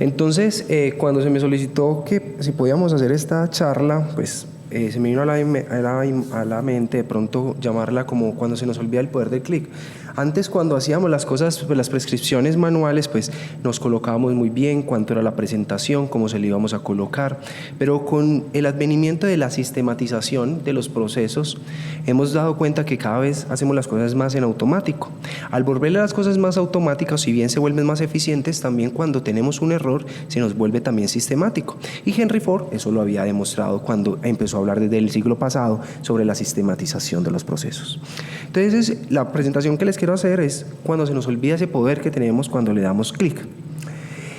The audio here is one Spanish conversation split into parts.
Entonces, cuando se me solicitó que si podíamos hacer esta charla, pues se me vino a la mente de pronto llamarla como cuando se nos olvida el poder del clic. Antes, cuando hacíamos las cosas, pues, las prescripciones manuales, pues nos colocábamos muy bien cuánto era la presentación, cómo se le íbamos a colocar, pero con el advenimiento de la sistematización de los procesos, hemos dado cuenta que cada vez hacemos las cosas más en automático. Al volver las cosas más automáticas, si bien se vuelven más eficientes, también cuando tenemos un error se nos vuelve también sistemático. Y Henry Ford eso lo había demostrado cuando empezó a hablar desde el siglo pasado sobre la sistematización de los procesos. Entonces, la presentación que les quiero hacer es cuando se nos olvida ese poder que tenemos cuando le damos clic.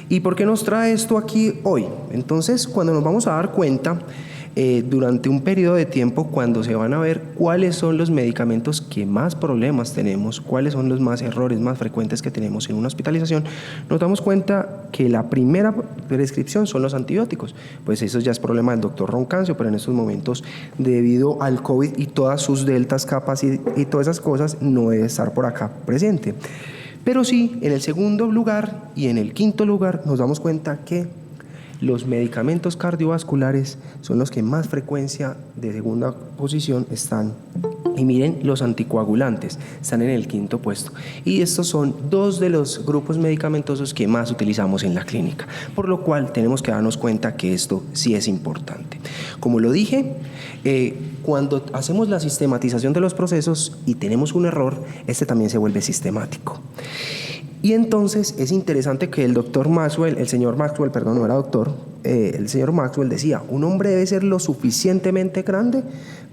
¿Y por qué nos trae esto aquí hoy? Entonces, cuando nos vamos a dar cuenta, durante un periodo de tiempo, cuando se van a ver cuáles son los medicamentos que más problemas tenemos, cuáles son los más errores más frecuentes que tenemos en una hospitalización, nos damos cuenta que la primera prescripción son los antibióticos. Pues eso ya es problema del doctor Roncancio, pero en estos momentos, debido al COVID y todas sus deltas, capas y todas esas cosas, no debe estar por acá presente. Pero sí, en el segundo lugar y en el quinto lugar nos damos cuenta que los medicamentos cardiovasculares son los que más frecuencia de segunda posición están. Y miren, los anticoagulantes están en el quinto puesto. Y estos son dos de los grupos medicamentosos que más utilizamos en la clínica, por lo cual tenemos que darnos cuenta que esto sí es importante. Como lo dije, cuando hacemos la sistematización de los procesos y tenemos un error, este también se vuelve sistemático. Y entonces es interesante que el señor Maxwell, no era doctor, el señor Maxwell decía, un hombre debe ser lo suficientemente grande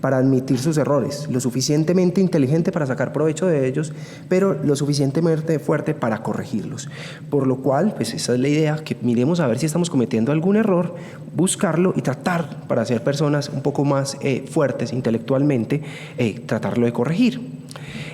para admitir sus errores, lo suficientemente inteligente para sacar provecho de ellos, pero lo suficientemente fuerte para corregirlos. Por lo cual, pues esa es la idea, que miremos a ver si estamos cometiendo algún error, buscarlo y tratar, para ser personas un poco más fuertes intelectualmente, tratarlo de corregir.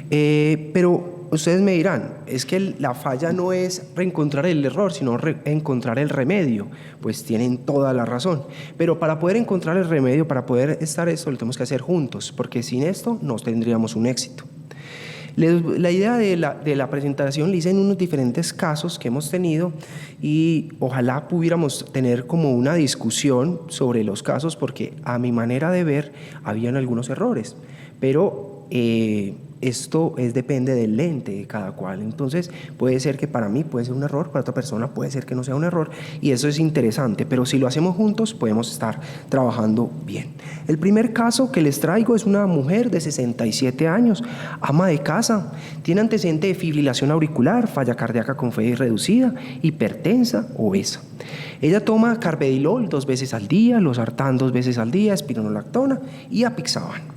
Pero ustedes me dirán, es que la falla no es reencontrar el error, sino encontrar el remedio. Pues tienen toda la razón. Pero para poder encontrar el remedio, para poder estar esto, lo tenemos que hacer juntos, porque sin esto no tendríamos un éxito. La idea de la presentación la hice en unos diferentes casos que hemos tenido y ojalá pudiéramos tener como una discusión sobre los casos, porque a mi manera de ver habían algunos errores, pero esto depende del lente de cada cual. Entonces puede ser que para mí puede ser un error, para otra persona puede ser que no sea un error, y eso es interesante, pero si lo hacemos juntos podemos estar trabajando bien. El primer caso que les traigo es una mujer de 67 años, ama de casa, tiene antecedente de fibrilación auricular, falla cardíaca con fe reducida, hipertensa, obesa. Ella toma carvedilol 2 veces al día, losartán 2 veces al día, espironolactona y apixaban.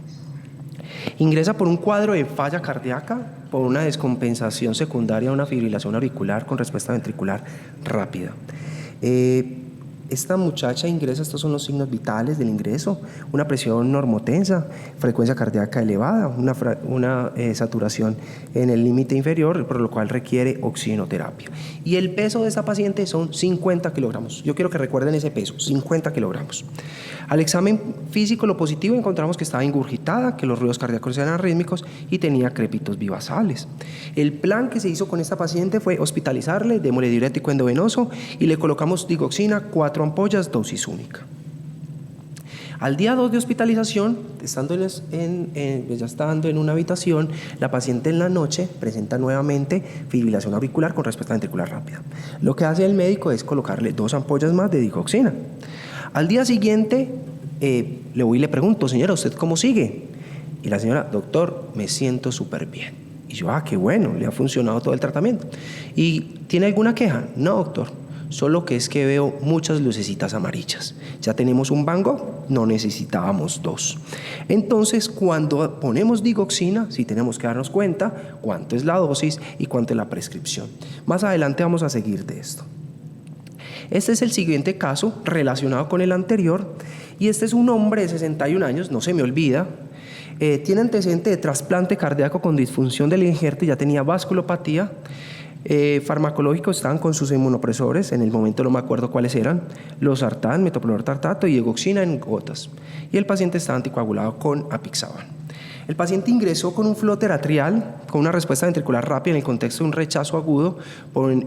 Ingresa por un cuadro de falla cardíaca por una descompensación secundaria de una fibrilación auricular con respuesta ventricular rápida. Esta muchacha ingresa, estos son los signos vitales del ingreso: una presión normotensa, frecuencia cardíaca elevada, una saturación en el límite inferior, por lo cual requiere oxigenoterapia. Y el peso de esta paciente son 50 kilogramos. Yo quiero que recuerden ese peso, 50 kilogramos. Al examen físico, lo positivo, encontramos que estaba ingurgitada, que los ruidos cardíacos eran arrítmicos y tenía crépitos bivasales. El plan que se hizo con esta paciente fue hospitalizarle, démosle diurético endovenoso y le colocamos digoxina 4 ampollas, dosis única. Al día 2 de hospitalización, ya estando en una habitación, la paciente en la noche presenta nuevamente fibrilación auricular con respuesta ventricular rápida. Lo que hace el médico es colocarle 2 ampollas más de digoxina. Al día siguiente, le voy y le pregunto, señora, ¿usted cómo sigue? Y la señora, doctor, me siento súper bien. Y yo, qué bueno, le ha funcionado todo el tratamiento. ¿Y tiene alguna queja? No, doctor, solo que es que veo muchas lucecitas amarillas. Ya tenemos un Van Gogh, no necesitábamos 2. Entonces, cuando ponemos digoxina, sí tenemos que darnos cuenta cuánto es la dosis y cuánto es la prescripción. Más adelante vamos a seguir de esto. Este es el siguiente caso relacionado con el anterior, y este es un hombre de 61 años, no se me olvida, tiene antecedente de trasplante cardíaco con disfunción del injerto y ya tenía vasculopatía. Farmacológicos estaban con sus inmunopresores, en el momento no me acuerdo cuáles eran, losartán, metoprolol tartato y digoxina en gotas, y el paciente estaba anticoagulado con apixaban. El paciente ingresó con un flóter atrial con una respuesta ventricular rápida en el contexto de un rechazo agudo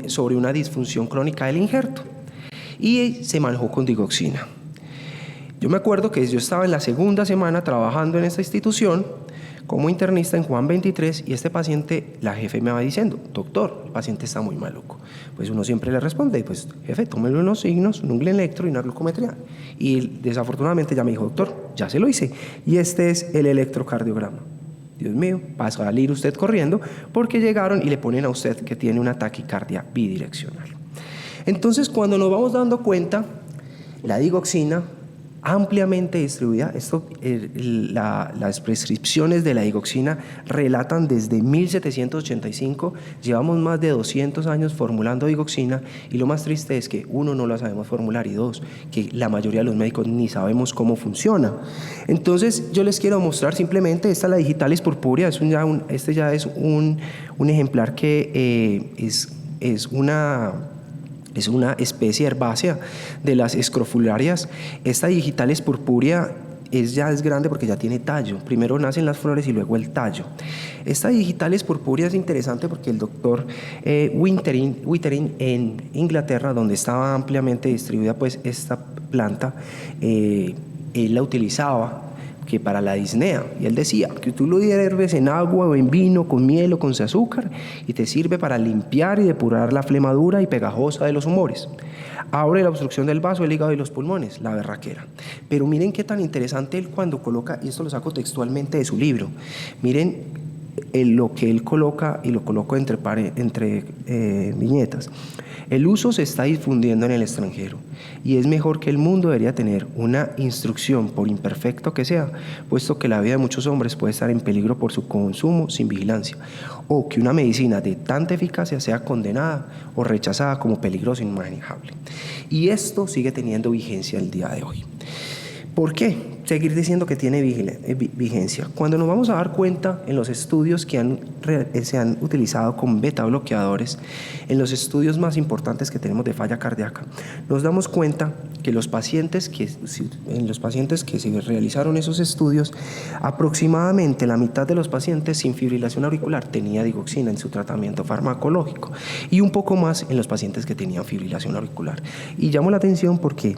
sobre una disfunción crónica del injerto. y se manejó con digoxina. Yo me acuerdo que yo estaba en la segunda semana trabajando en esta institución como internista en Juan 23 y este paciente, la jefe me va diciendo, doctor, el paciente está muy maluco. Pues uno siempre le responde, pues jefe, tómele unos signos, un electro y una glucometría. Y desafortunadamente ya me dijo, doctor, ya se lo hice y este es el electrocardiograma. Dios mío, va a salir usted corriendo porque llegaron y le ponen a usted que tiene una taquicardia bidireccional. Entonces, cuando nos vamos dando cuenta, la digoxina ampliamente distribuida, las prescripciones de la digoxina relatan desde 1785, llevamos más de 200 años formulando digoxina y lo más triste es que uno, no la sabemos formular y dos, que la mayoría de los médicos ni sabemos cómo funciona. Entonces yo les quiero mostrar simplemente, esta es la digitalis purpurea, este ya es un ejemplar que es una especie herbácea de las escrofularias. Esta digitalis purpurea ya es grande porque ya tiene tallo. Primero nacen las flores y luego el tallo. Esta digitalis purpurea es interesante porque el doctor Withering en Inglaterra, donde estaba ampliamente distribuida pues esta planta, él la utilizaba que para la disnea, y él decía que tú lo hierves en agua o en vino, con miel o con azúcar, y te sirve para limpiar y depurar la flema dura y pegajosa de los humores. Abre la obstrucción del vaso, el hígado y los pulmones, la berraquera. Pero miren qué tan interesante él cuando coloca, y esto lo saco textualmente de su libro, miren lo que él coloca, y lo coloco entre viñetas. El uso se está difundiendo en el extranjero y es mejor que el mundo debería tener una instrucción, por imperfecto que sea, puesto que la vida de muchos hombres puede estar en peligro por su consumo sin vigilancia, o que una medicina de tanta eficacia sea condenada o rechazada como peligrosa e inmanejable. Y esto sigue teniendo vigencia el día de hoy. ¿Por qué seguir diciendo que tiene vigencia? Cuando nos vamos a dar cuenta en los estudios que se han utilizado con beta bloqueadores, en los estudios más importantes que tenemos de falla cardíaca, nos damos cuenta que en los pacientes que se realizaron esos estudios, aproximadamente la mitad de los pacientes sin fibrilación auricular tenía digoxina en su tratamiento farmacológico y un poco más en los pacientes que tenían fibrilación auricular. Y llamo la atención porque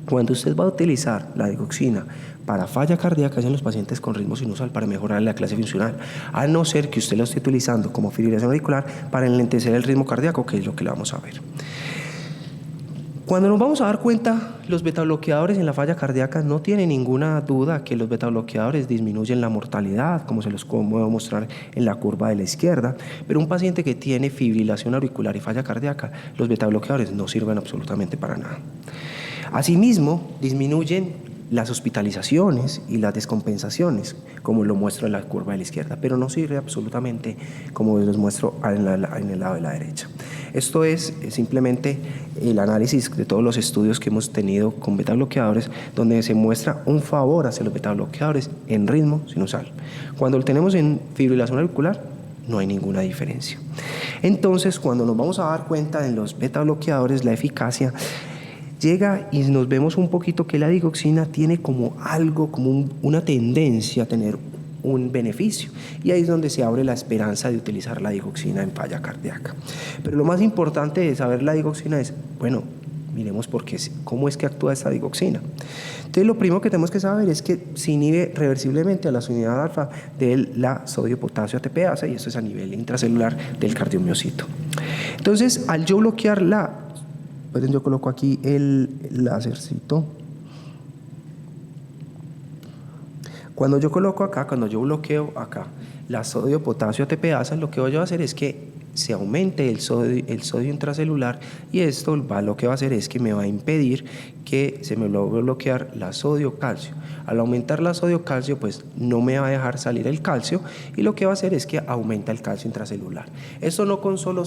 cuando usted va a utilizar la digoxina para falla cardíaca es en los pacientes con ritmo sinusal para mejorar la clase funcional, a no ser que usted lo esté utilizando como fibrilación auricular para enlentecer el ritmo cardíaco, que es lo que le vamos a ver. Cuando nos vamos a dar cuenta, los betabloqueadores en la falla cardíaca no tiene ninguna duda que los betabloqueadores disminuyen la mortalidad, como se los voy a mostrar en la curva de la izquierda, pero un paciente que tiene fibrilación auricular y falla cardíaca, los betabloqueadores no sirven absolutamente para nada. Asimismo, disminuyen las hospitalizaciones y las descompensaciones, como lo muestro en la curva de la izquierda, pero no sirve absolutamente como los muestro en el lado de la derecha. Esto es simplemente el análisis de todos los estudios que hemos tenido con betabloqueadores, donde se muestra un favor hacia los betabloqueadores en ritmo sinusal. Cuando lo tenemos en fibrilación auricular, no hay ninguna diferencia. Entonces, cuando nos vamos a dar cuenta en los betabloqueadores, la eficacia llega y nos vemos un poquito que la digoxina tiene como algo, como una tendencia a tener un beneficio, y ahí es donde se abre la esperanza de utilizar la digoxina en falla cardíaca. Pero lo más importante de saber la digoxina es, bueno, miremos cómo es que actúa esta digoxina. Entonces lo primero que tenemos que saber es que se inhibe reversiblemente a la unidad alfa de la sodio-potasio ATPasa, y esto es a nivel intracelular del cardiomiocito. Entonces, al yo bloquear yo coloco aquí el lásercito. Cuando yo bloqueo acá la sodio-potasio ATPasa, lo que voy a hacer es que se aumente el sodio intracelular, y esto lo que va a hacer es que me va a impedir que se me logre bloquear la sodio-calcio. Al aumentar la sodio-calcio, pues no me va a dejar salir el calcio, y lo que va a hacer es que aumenta el calcio intracelular. Esto no con solo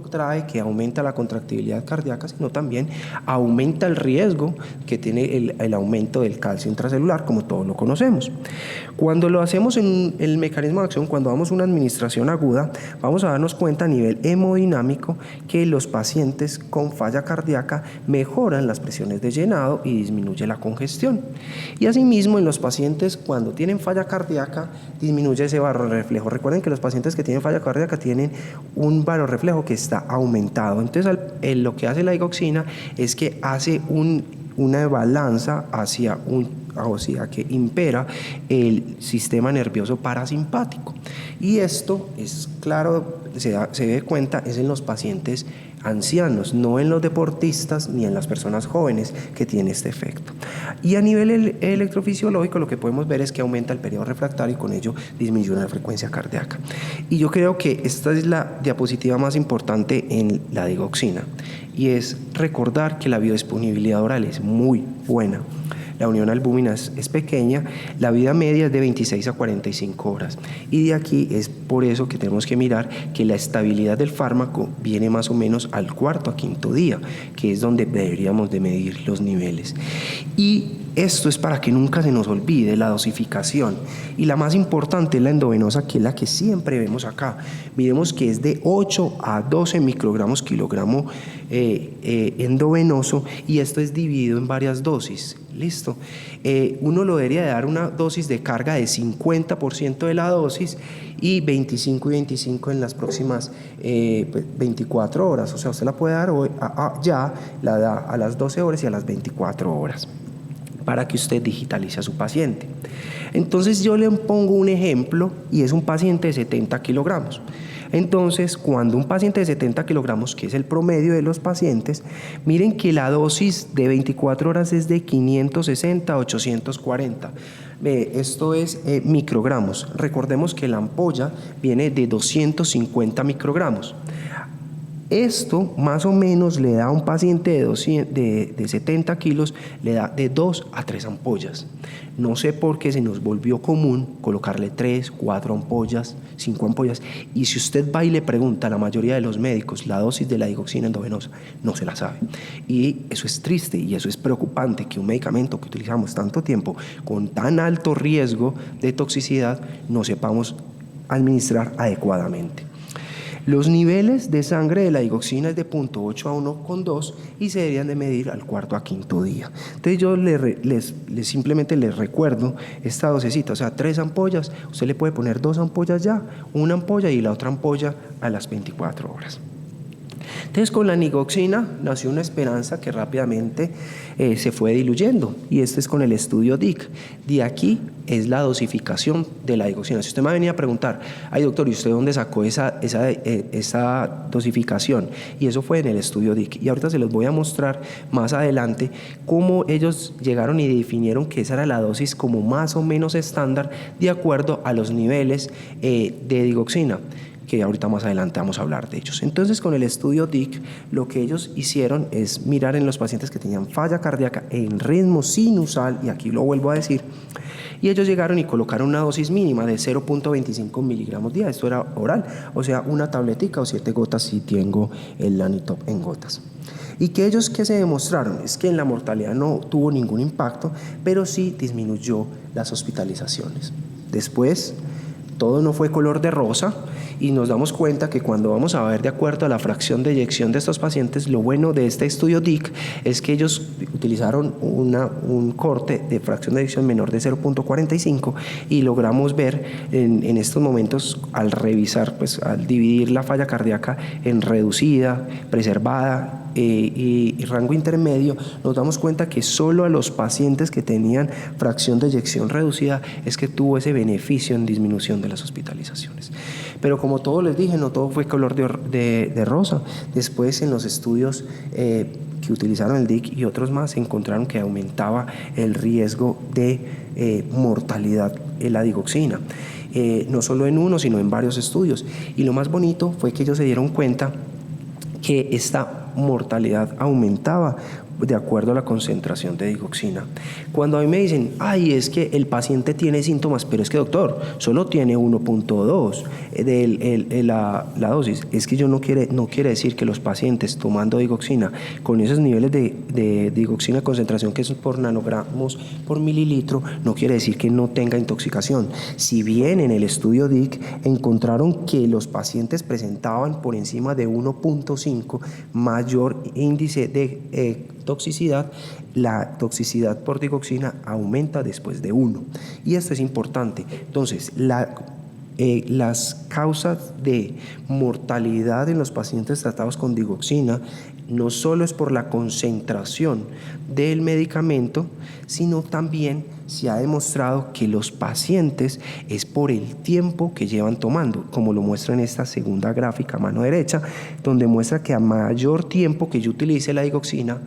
trae que aumenta la contractibilidad cardíaca, sino también aumenta el riesgo que tiene el aumento del calcio intracelular, como todos lo conocemos. Cuando lo hacemos en el mecanismo de acción, cuando damos una administración aguda, vamos a darnos cuenta a nivel hemodinámico que los pacientes con falla cardíaca mejoran las presiones de llenado y disminuye la congestión. Y asimismo, en los pacientes cuando tienen falla cardíaca disminuye ese barorreflejo. Recuerden que los pacientes que tienen falla cardíaca tienen un barorreflejo que está aumentado. Entonces, al lo que hace la digoxina es que hace una balanza hacia que impera el sistema nervioso parasimpático. Y esto es claro, se da cuenta, es en los pacientes ancianos, no en los deportistas ni en las personas jóvenes que tiene este efecto. Y a nivel electrofisiológico lo que podemos ver es que aumenta el periodo refractario y con ello disminuye la frecuencia cardíaca. Y yo creo que esta es la diapositiva más importante en la digoxina, y es recordar que la biodisponibilidad oral es muy buena. La unión albúmina es pequeña, la vida media es de 26 a 45 horas. Y de aquí es por eso que tenemos que mirar que la estabilidad del fármaco viene más o menos al cuarto a quinto día, que es donde deberíamos de medir los niveles. Y esto es para que nunca se nos olvide la dosificación. Y la más importante es la endovenosa, que es la que siempre vemos acá. Miremos que es de 8 a 12 microgramos kilogramo endovenoso, y esto es dividido en varias dosis. Listo. Uno lo debería dar una dosis de carga de 50% de la dosis y 25 y 25 en las próximas 24 horas. O sea, usted la puede dar hoy, ya la da a las 12 horas y a las 24 horas para que usted digitalice a su paciente. Entonces yo le pongo un ejemplo y es un paciente de 70 kilogramos. Entonces, cuando un paciente de 70 kilogramos, que es el promedio de los pacientes, miren que la dosis de 24 horas es de 560 a 840. Esto es microgramos. Recordemos que la ampolla viene de 250 microgramos. Esto más o menos le da a un paciente de 70 kilos, le da de 2 a 3 ampollas. No sé por qué se nos volvió común colocarle 3, 4 ampollas, 5 ampollas. Y si usted va y le pregunta a la mayoría de los médicos la dosis de la digoxina endovenosa, no se la sabe. Y eso es triste y eso es preocupante, que un medicamento que utilizamos tanto tiempo con tan alto riesgo de toxicidad no sepamos administrar adecuadamente. Los niveles de sangre de la digoxina es de 0.8 a 1,2 y se deberían de medir al cuarto a quinto día. Entonces yo simplemente les recuerdo esta dosecita, o sea, 3 ampollas, usted le puede poner 2 ampollas ya, una ampolla y la otra ampolla a las 24 horas. Entonces con la digoxina nació una esperanza que rápidamente se fue diluyendo, y este es con el estudio DIC. De aquí es la dosificación de la digoxina. Si usted me venía a preguntar, ay doctor, ¿y usted dónde sacó esa dosificación? Y eso fue en el estudio DIC. Y ahorita se los voy a mostrar más adelante cómo ellos llegaron y definieron que esa era la dosis como más o menos estándar de acuerdo a los niveles de digoxina, que ahorita más adelante vamos a hablar de ellos. Entonces con el estudio DIC lo que ellos hicieron es mirar en los pacientes que tenían falla cardíaca en ritmo sinusal, y aquí lo vuelvo a decir, y ellos llegaron y colocaron una dosis mínima de 0.25 miligramos día. Esto era oral, o sea, una tabletica o 7 gotas si tengo el Lanitop en gotas. Y que ellos, ¿qué se demostraron? Es que en la mortalidad no tuvo ningún impacto, pero sí disminuyó las hospitalizaciones. Después, todo no fue color de rosa, y nos damos cuenta que cuando vamos a ver de acuerdo a la fracción de eyección de estos pacientes, lo bueno de este estudio DIC es que ellos utilizaron un corte de fracción de eyección menor de 0.45 y logramos ver en estos momentos, al revisar, pues al dividir la falla cardíaca en reducida, preservada y rango intermedio, nos damos cuenta que solo a los pacientes que tenían fracción de eyección reducida es que tuvo ese beneficio en disminución de las hospitalizaciones. Pero como todo les dije, no todo fue color de rosa. Después en los estudios que utilizaron el DIC y otros más, se encontraron que aumentaba el riesgo de mortalidad en la digoxina. No solo en uno, sino en varios estudios. Y lo más bonito fue que ellos se dieron cuenta que esta mortalidad aumentaba de acuerdo a la concentración de digoxina. Cuando a mí me dicen, ay, es que el paciente tiene síntomas, pero es que doctor, solo tiene 1.2 de la dosis, es que no quiere decir que los pacientes tomando digoxina con esos niveles de digoxina concentración que es por nanogramos por mililitro, no quiere decir que no tenga intoxicación. Si bien en el estudio DIC encontraron que los pacientes presentaban por encima de 1.5 mayor índice de toxicidad, la toxicidad por digoxina aumenta después de 1, y esto es importante. Entonces las causas de mortalidad en los pacientes tratados con digoxina no solo es por la concentración del medicamento, sino también se ha demostrado que los pacientes es por el tiempo que llevan tomando, como lo muestra en esta segunda gráfica a mano derecha, donde muestra que a mayor tiempo que yo utilice la digoxina,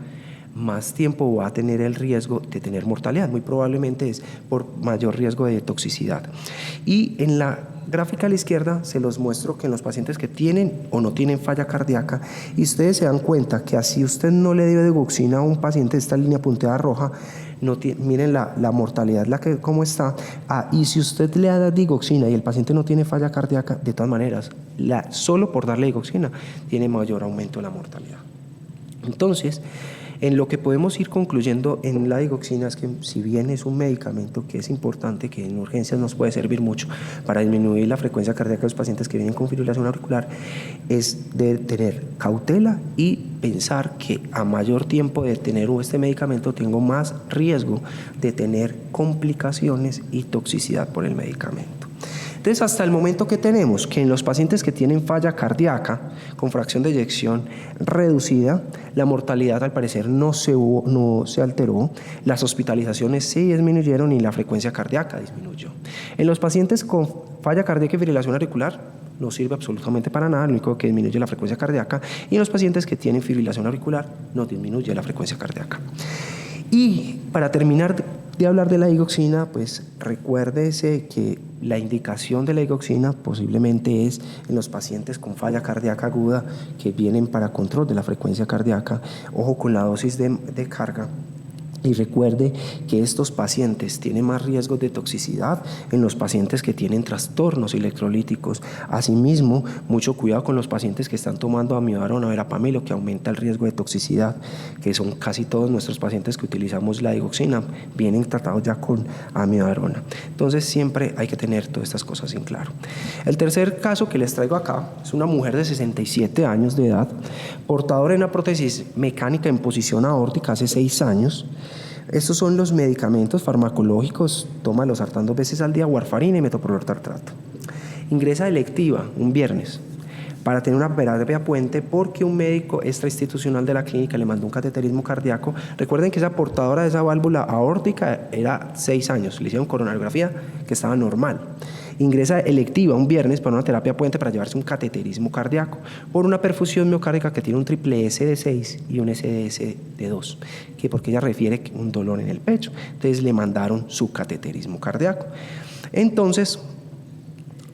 más tiempo va a tener el riesgo de tener mortalidad. Muy probablemente es por mayor riesgo de toxicidad. Y en la gráfica a la izquierda se los muestro que en los pacientes que tienen o no tienen falla cardíaca, y ustedes se dan cuenta que así usted no le dio digoxina a un paciente de esta línea punteada roja, miren la mortalidad cómo está. Y si usted le da digoxina y el paciente no tiene falla cardíaca, de todas maneras, solo por darle digoxina tiene mayor aumento de la mortalidad. Entonces, en lo que podemos ir concluyendo en la digoxina es que si bien es un medicamento que es importante, que en urgencias nos puede servir mucho para disminuir la frecuencia cardíaca de los pacientes que vienen con fibrilación auricular, es de tener cautela y pensar que a mayor tiempo de tener este medicamento tengo más riesgo de tener complicaciones y toxicidad por el medicamento. Entonces, hasta el momento que tenemos que en los pacientes que tienen falla cardíaca con fracción de eyección reducida, la mortalidad al parecer no se alteró, las hospitalizaciones sí disminuyeron y la frecuencia cardíaca disminuyó. En los pacientes con falla cardíaca y fibrilación auricular no sirve absolutamente para nada, lo único que disminuye la frecuencia cardíaca, y en los pacientes que tienen fibrilación auricular no disminuye la frecuencia cardíaca. Y para terminar de hablar de la digoxina, pues recuérdese que la indicación de la digoxina posiblemente es en los pacientes con falla cardíaca aguda que vienen para control de la frecuencia cardíaca. Ojo con la dosis de carga. Y recuerde que estos pacientes tienen más riesgos de toxicidad en los pacientes que tienen trastornos electrolíticos. Asimismo, mucho cuidado con los pacientes que están tomando amiodarona o verapamilo, que aumenta el riesgo de toxicidad, que son casi todos nuestros pacientes que utilizamos la digoxina, vienen tratados ya con amiodarona. Entonces, siempre hay que tener todas estas cosas en claro. El tercer caso que les traigo acá es una mujer de 67 años de edad, portadora de una prótesis mecánica en posición aórtica hace 6 años. Estos son los medicamentos farmacológicos, toma losartán 2 veces al día, warfarina y metoprolol tartrato. Ingresa electiva un viernes para tener una terapia puente porque un médico extrainstitucional de la clínica le mandó un cateterismo cardíaco. Recuerden que esa portadora de esa válvula aórtica era 6 años, le hicieron coronariografía que estaba normal. Ingresa electiva un viernes para una terapia puente para llevarse un cateterismo cardíaco por una perfusión miocárdica que tiene un triple S de 6 y un SDS de 2, que porque ella refiere un dolor en el pecho. Entonces le mandaron su cateterismo cardíaco. Entonces,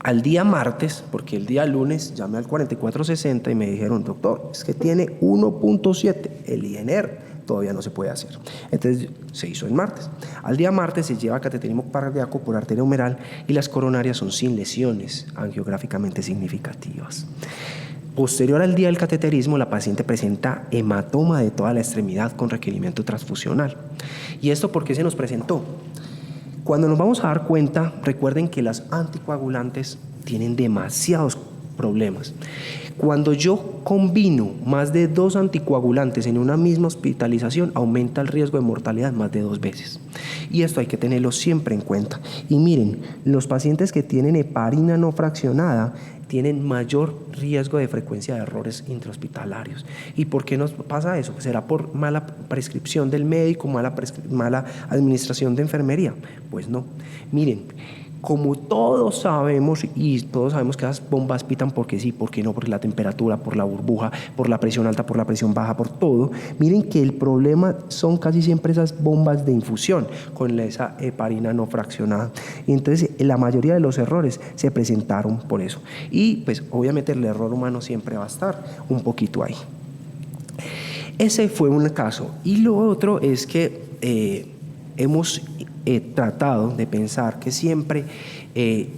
al día martes, porque el día lunes llamé al 4460 y me dijeron, doctor, es que tiene 1.7, el INR todavía no se puede hacer. Entonces se hizo el martes. Al día martes se lleva cateterismo cardíaco por arteria humeral y las coronarias son sin lesiones angiográficamente significativas. Posterior al día del cateterismo, la paciente presenta hematoma de toda la extremidad con requerimiento transfusional. ¿Y esto por qué se nos presentó? Cuando nos vamos a dar cuenta, recuerden que las anticoagulantes tienen demasiados problemas. Cuando yo combino más de 2 anticoagulantes en una misma hospitalización, aumenta el riesgo de mortalidad más de 2 veces. Y esto hay que tenerlo siempre en cuenta. Y miren, los pacientes que tienen heparina no fraccionada tienen mayor riesgo de frecuencia de errores intrahospitalarios. ¿Y por qué nos pasa eso? ¿Será por mala prescripción del médico, mala administración de enfermería? Pues no. Miren, como todos sabemos, y todos sabemos que esas bombas pitan porque sí, porque no, por la temperatura, por la burbuja, por la presión alta, por la presión baja, por todo, miren que el problema son casi siempre esas bombas de infusión con esa heparina no fraccionada. Y entonces la mayoría de los errores se presentaron por eso. Y pues obviamente el error humano siempre va a estar un poquito ahí. Ese fue un caso. Y lo otro es que hemos tratado de pensar que siempre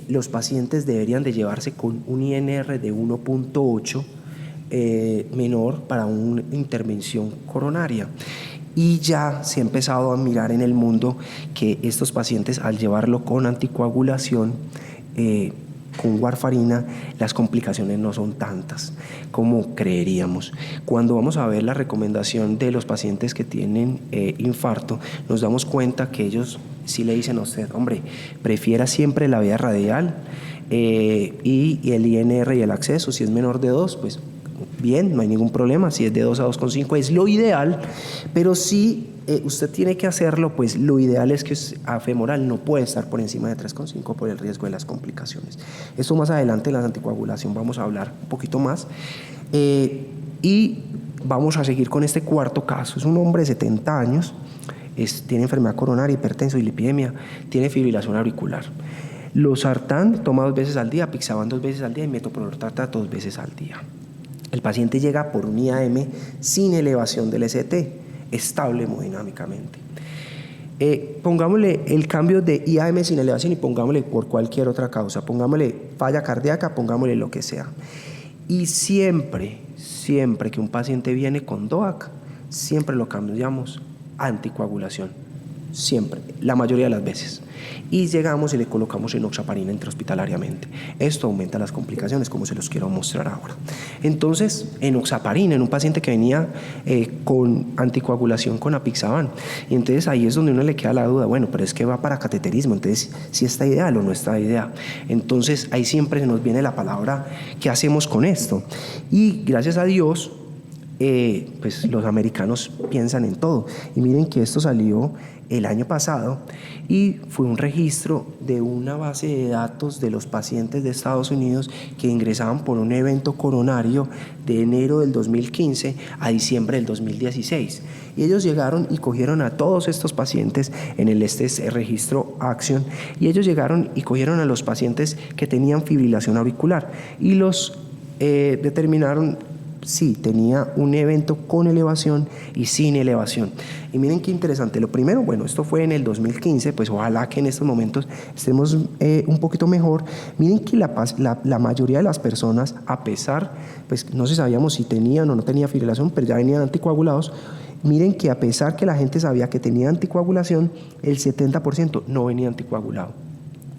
los pacientes deberían de llevarse con un INR de 1.8 menor para una intervención coronaria. Y ya se ha empezado a mirar en el mundo que estos pacientes, al llevarlo con anticoagulación, con warfarina, las complicaciones no son tantas como creeríamos. Cuando vamos a ver la recomendación de los pacientes que tienen infarto, nos damos cuenta que ellos sí le dicen a usted, hombre, prefiera siempre la vía radial, y el INR y el acceso, si es menor de 2, pues bien, no hay ningún problema. Si es de 2 a 2,5 es lo ideal, pero si usted tiene que hacerlo, pues lo ideal es que femoral no puede estar por encima de 3,5 por el riesgo de las complicaciones. Esto más adelante en la anticoagulación vamos a hablar un poquito más. Y vamos a seguir con este cuarto caso. Es un hombre de 70 años, tiene enfermedad coronaria, hipertenso, dislipidemia, tiene fibrilación auricular. Losartán toma 2 veces al día, Apixaban 2 veces al día y metoprolol-tatra 2 veces al día. El paciente llega por un IAM sin elevación del ST, estable hemodinámicamente. Pongámosle el cambio de IAM sin elevación y pongámosle por cualquier otra causa, pongámosle falla cardíaca, pongámosle lo que sea. Y siempre que un paciente viene con DOAC, siempre lo cambiamos a anticoagulación, siempre, la mayoría de las veces. Y llegamos y le colocamos enoxaparina intrahospitalariamente. Esto aumenta las complicaciones, como se los quiero mostrar ahora. Entonces, enoxaparina en un paciente que venía con anticoagulación con Apixaban. Y entonces ahí es donde uno le queda la duda, bueno, pero es que va para cateterismo, entonces, ¿si está ideal o no está ideal? Entonces, ahí siempre se nos viene la palabra, ¿qué hacemos con esto? Y gracias a Dios, pues los americanos piensan en todo. Y miren que esto salió el año pasado y fue un registro de una base de datos de los pacientes de Estados Unidos que ingresaban por un evento coronario de enero del 2015 a diciembre del 2016. Y ellos llegaron y cogieron a todos estos pacientes en el registro Action, y ellos llegaron y cogieron a los pacientes que tenían fibrilación auricular y los determinaron si tenía un evento con elevación y sin elevación. Y miren qué interesante. Lo primero, bueno, esto fue en el 2015, pues ojalá que en estos momentos estemos un poquito mejor. Miren que la mayoría de las personas, a pesar, pues no se sabíamos si tenían o no tenían fibrilación, pero ya venían anticoagulados. Miren que a pesar que la gente sabía que tenía anticoagulación, el 70% no venía anticoagulado.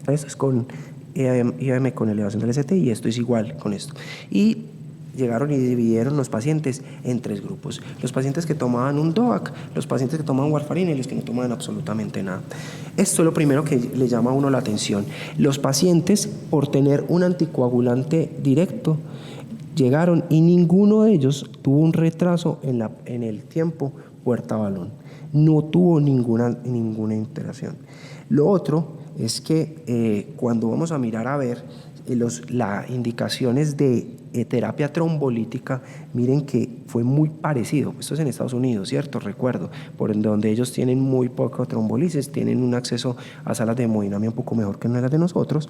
Esto es con IAM con elevación del ST y esto es igual con esto. Y llegaron y dividieron los pacientes en 3 grupos: los pacientes que tomaban un DOAC, los pacientes que tomaban warfarina y los que no tomaban absolutamente nada. Esto es lo primero que le llama a uno la atención. Los pacientes, por tener un anticoagulante directo, llegaron y ninguno de ellos tuvo un retraso en el tiempo puerta-balón. No tuvo ninguna interacción. Lo otro es que cuando vamos a mirar a ver las indicaciones de terapia trombolítica, miren que fue muy parecido. Esto es en Estados Unidos, ¿cierto? Recuerdo, por donde ellos tienen muy poco trombolisis, tienen un acceso a salas de hemodinamia un poco mejor que no las de nosotros.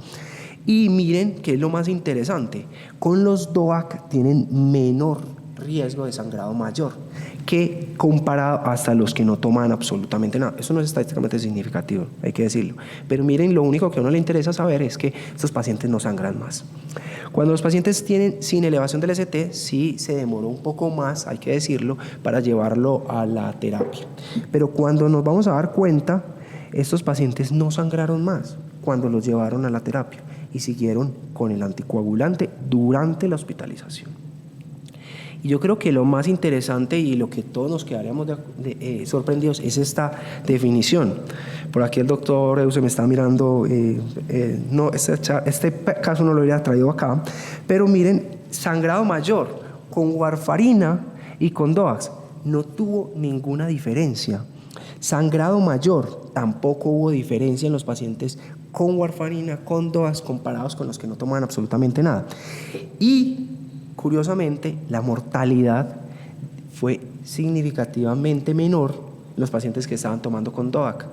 Y miren que es lo más interesante, con los DOAC tienen menor riesgo de sangrado mayor que comparado hasta los que no toman absolutamente nada. Eso no es estadísticamente significativo, hay que decirlo, pero miren, lo único que a uno le interesa saber es que estos pacientes no sangran más. Cuando los pacientes tienen sin elevación del ST, sí se demoró un poco más, hay que decirlo, para llevarlo a la terapia, pero cuando nos vamos a dar cuenta, estos pacientes no sangraron más cuando los llevaron a la terapia y siguieron con el anticoagulante durante la hospitalización. Y yo creo que lo más interesante y lo que todos nos quedaríamos sorprendidos es esta definición. Por aquí el doctor Euse me está mirando, no, este caso no lo habría traído acá, pero miren, sangrado mayor con warfarina y con DOACs no tuvo ninguna diferencia. Sangrado mayor, tampoco hubo diferencia en los pacientes con warfarina, con DOACs, comparados con los que no tomaban absolutamente nada. Y curiosamente, la mortalidad fue significativamente menor en los pacientes que estaban tomando con DOAC.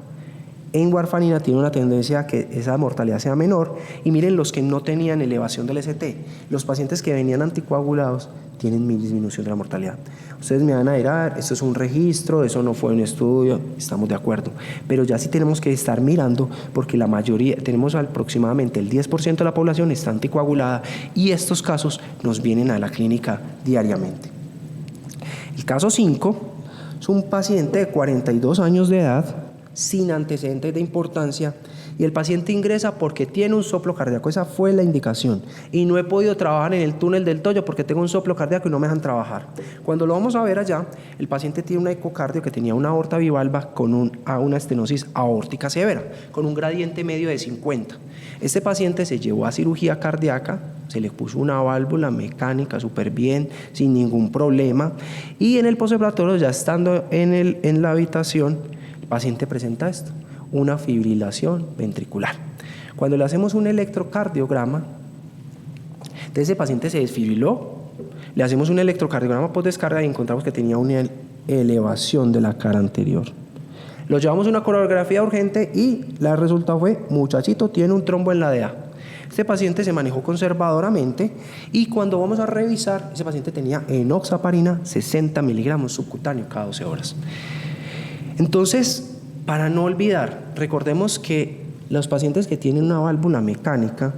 En warfarina tiene una tendencia a que esa mortalidad sea menor, y miren los que no tenían elevación del ST, los pacientes que venían anticoagulados tienen disminución de la mortalidad. Ustedes me van a decir, esto es un registro, eso no fue un estudio, estamos de acuerdo, pero ya sí tenemos que estar mirando porque la mayoría, tenemos aproximadamente el 10% de la población está anticoagulada y estos casos nos vienen a la clínica diariamente. El caso 5 es un paciente de 42 años de edad, sin antecedentes de importancia, y el paciente ingresa porque tiene un soplo cardíaco. Esa fue la indicación. Y no he podido trabajar en el túnel del Toyo porque tengo un soplo cardíaco y no me dejan trabajar. Cuando lo vamos a ver allá, el paciente tiene un ecocardio que tenía una aorta bivalva con una estenosis aórtica severa, con un gradiente medio de 50. Este paciente se llevó a cirugía cardíaca, se le puso una válvula mecánica súper bien, sin ningún problema, y en el postoperatorio, ya estando en la habitación, el paciente presenta esto, una fibrilación ventricular. Cuando le hacemos un electrocardiograma, entonces ese paciente se desfibriló, le hacemos un electrocardiograma postdescarga y encontramos que tenía una elevación de la cara anterior. Lo llevamos a una coreografía urgente y el resultado fue, muchachito, tiene un trombo en la DEA. Este paciente se manejó conservadoramente y cuando vamos a revisar, ese paciente tenía enoxaparina 60 miligramos subcutáneo cada 12 horas. Entonces, para no olvidar, recordemos que los pacientes que tienen una válvula mecánica,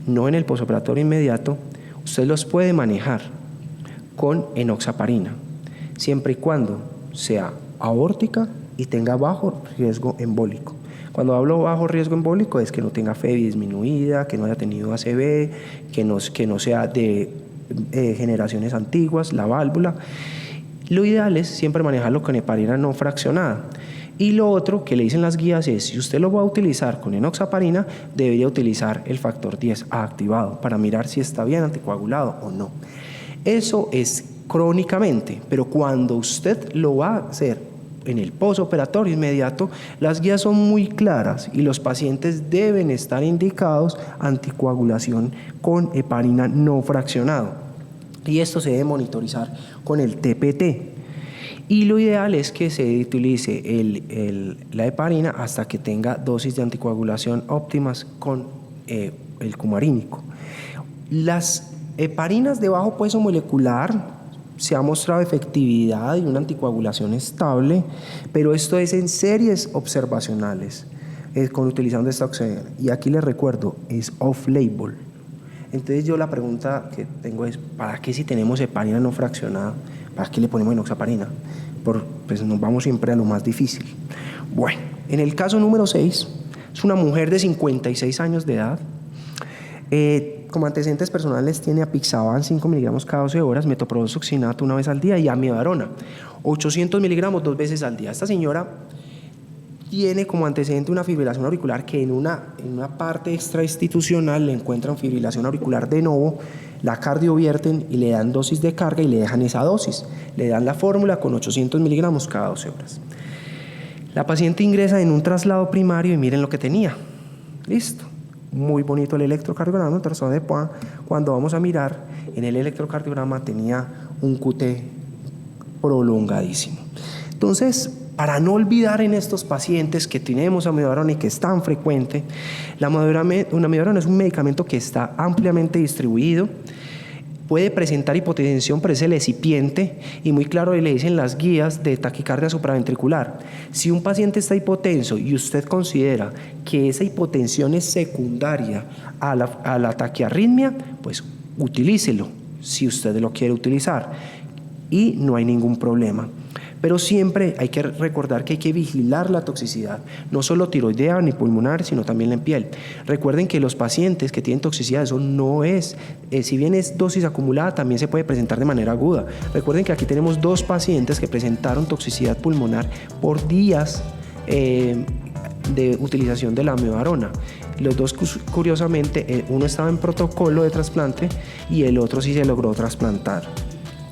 no en el postoperatorio inmediato, usted los puede manejar con enoxaparina, siempre y cuando sea aórtica y tenga bajo riesgo embólico. Cuando hablo bajo riesgo embólico es que no tenga FEBI disminuida, que no haya tenido ACV, que no sea de generaciones antiguas, la válvula. Lo ideal es siempre manejarlo con heparina no fraccionada. Y lo otro que le dicen las guías es, si usted lo va a utilizar con enoxaparina, debería utilizar el factor 10 activado para mirar si está bien anticoagulado o no. Eso es crónicamente, pero cuando usted lo va a hacer en el postoperatorio inmediato, las guías son muy claras y los pacientes deben estar indicados anticoagulación con heparina no fraccionado. Y esto se debe monitorizar con el TPT. Y lo ideal es que se utilice la heparina hasta que tenga dosis de anticoagulación óptimas con el cumarínico. Las heparinas de bajo peso molecular se ha mostrado efectividad y una anticoagulación estable, pero esto es en series observacionales, utilizando esta oxígeno. Y aquí les recuerdo, es off-label. Entonces yo la pregunta que tengo es, ¿para qué si tenemos heparina no fraccionada? ¿Para qué le ponemos enoxaparina? Pues nos vamos siempre a lo más difícil. Bueno, en el caso número 6, es una mujer de 56 años de edad. Como antecedentes personales tiene apixaban 5 miligramos cada 12 horas, metoprolol-succinato una vez al día y amiodarona 800 miligramos 2 veces al día. Esta señora tiene como antecedente una fibrilación auricular que en una parte extrainstitucional le encuentran fibrilación auricular de novo, la cardiovierten y le dan dosis de carga y le dejan esa dosis. Le dan la fórmula con 800 miligramos cada 12 horas. La paciente ingresa en un traslado primario y miren lo que tenía. Listo. Muy bonito el electrocardiograma, trazado de Poix. Cuando vamos a mirar, en el electrocardiograma tenía un QT prolongadísimo. Entonces, para no olvidar en estos pacientes que tenemos amiodarona y que es tan frecuente, la amiodarona es un medicamento que está ampliamente distribuido, puede presentar hipotensión, pero es el excipiente y muy claro le dicen las guías de taquicardia supraventricular. Si un paciente está hipotenso y usted considera que esa hipotensión es secundaria a la taquiarritmia, pues utilícelo si usted lo quiere utilizar y no hay ningún problema. Pero siempre hay que recordar que hay que vigilar la toxicidad, no solo tiroidea ni pulmonar, sino también en piel. Recuerden que los pacientes que tienen toxicidad, eso no es, si bien es dosis acumulada, también se puede presentar de manera aguda. Recuerden que aquí tenemos 2 pacientes que presentaron toxicidad pulmonar por días de utilización de la amiodarona. Los dos, curiosamente, uno estaba en protocolo de trasplante y el otro sí se logró trasplantar.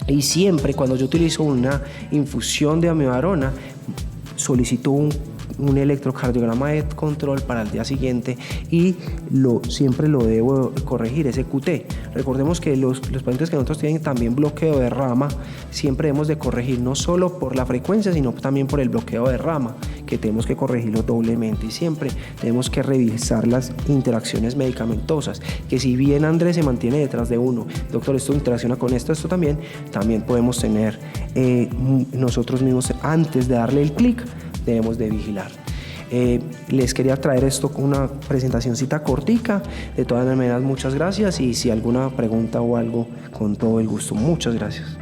Y siempre cuando yo utilizo una infusión de amiodarona, solicito un electrocardiograma de control para el día siguiente y siempre lo debo corregir, ese QT. Recordemos que los pacientes que nosotros tienen también bloqueo de rama, siempre debemos de corregir no solo por la frecuencia, sino también por el bloqueo de rama, que tenemos que corregirlo doblemente y siempre tenemos que revisar las interacciones medicamentosas, que si bien Andrés se mantiene detrás de uno, doctor, esto interacciona con esto también podemos tener nosotros mismos antes de darle el clic, debemos de vigilar. Les quería traer esto con una presentacioncita cortica. De todas maneras, muchas gracias y si alguna pregunta o algo, con todo el gusto. Muchas gracias.